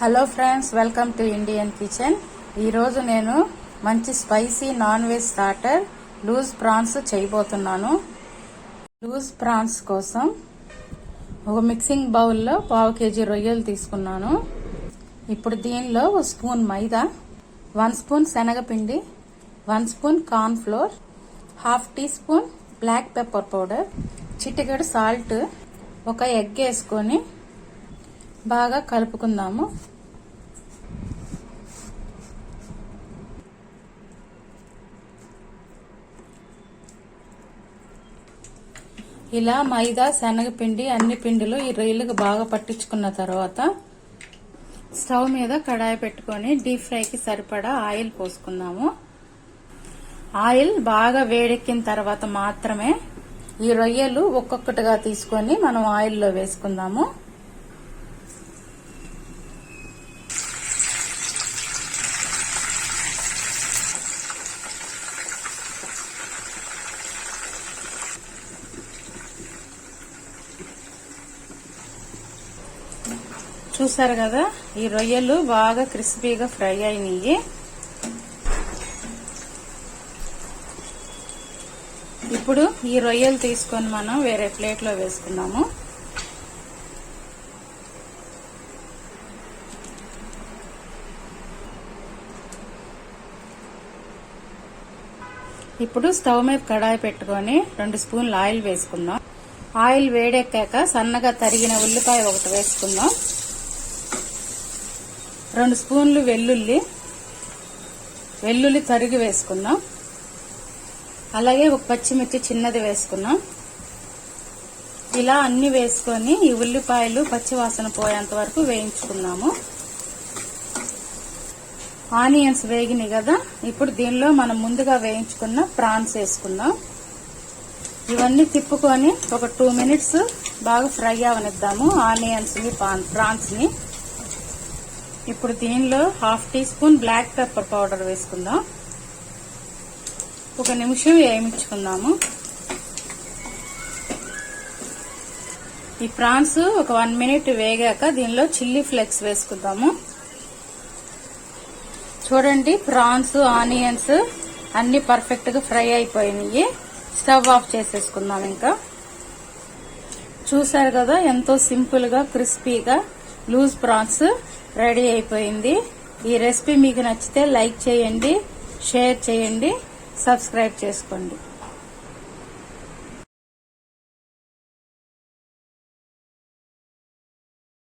Hello friends, welcome to Indian kitchen. ఈరోజు నేను మంచి spicy non veg starter loose prawns చేయబోతున్నాను. లూజ్ ప్రాన్స్ కోసం ఒక మిక్సింగ్ బౌల్లో 1/2 kg రొయ్యలు తీసుకున్నాను. ఇప్పుడు దీనిలో 1 స్పూన్ మైదా, 1 స్పూన్ శనగపిండి, 1 spoon corn flour, 1/2 tea spoon black pepper powder, చిటికెడు సాల్ట్, ఒక ఎగ్ వేసుకొని బాగా కలుపుకుందాము. ఇలా మైదా, శనగపిండి అన్ని పిండిలు ఈ రొయ్యలకు బాగా పట్టించుకున్న తర్వాత స్టవ్ మీద కడాయి పెట్టుకొని డీప్ ఫ్రైకి సరిపడా ఆయిల్ పోసుకుందాము. ఆయిల్ బాగా వేడెక్కిన తర్వాత మాత్రమే ఈ రొయ్యలు ఒక్కొక్కటిగా తీసుకొని మనం ఆయిల్లో వేసుకుందాము. చూసారు కదా, ఈ రొయ్యలు బాగా క్రిస్పీగా ఫ్రై అయినాయి. ఇప్పుడు ఈ రొయ్యలు తీసుకొని మనం వేరే ప్లేట్లో వేసుకున్నాము. ఇప్పుడు స్టవ్ మీద కడాయి పెట్టుకొని 2 స్పూన్లు ఆయిల్ వేసుకుందాం. ఆయిల్ వేడెక్కాక సన్నగా తరిగిన ఉల్లిపాయ ఒకటి వేసుకుందాం. 2 స్పూన్లు వెల్లుల్లి తరిగి వేసుకుందాం. అలాగే ఒక పచ్చిమిర్చి చిన్నది వేసుకుందాం. ఇలా అన్ని వేసుకొని ఈ ఉల్లిపాయలు పచ్చివాసన పోయేంత వరకు వేయించుకుందాము. ఆనియన్స్ వేగినాయి కదా, ఇప్పుడు దీనిలో మనం ముందుగా వేయించుకున్న ప్రాన్స్ వేసుకుందాం. ఇవన్నీ తిప్పుకొని ఒక 2 మినిట్స్ బాగా ఫ్రై అవనిద్దాము ఆనియన్స్ ని, ప్రాన్స్ ని. ఇప్పుడు దీనిలో 1/2 tea spoon black pepper powder వేసుకుందాం. 1 నిమిషం వేయించుకుందాము. ఈ ప్రాన్స్ ఒక 1 మినిట్ వేగాక దీనిలో చిల్లీ ఫ్లేక్స్ వేసుకుందాము. చూడండి, ప్రాన్స్, ఆనియన్స్ అన్ని పర్ఫెక్ట్ గా ఫ్రై అయిపోయినాయి. స్టవ్ ఆఫ్ చేసేసుకుందాం. ఇంకా చూసారు కదా, ఎంతో సింపుల్ గా క్రిస్పీగా లూజ్ ప్రాన్స్ రెడీ అయిపోయింది. ఈ రెసిపీ మీకు నచ్చితే లైక్ చేయండి, షేర్ చేయండి, సబ్స్క్రైబ్ చేసుకోండి.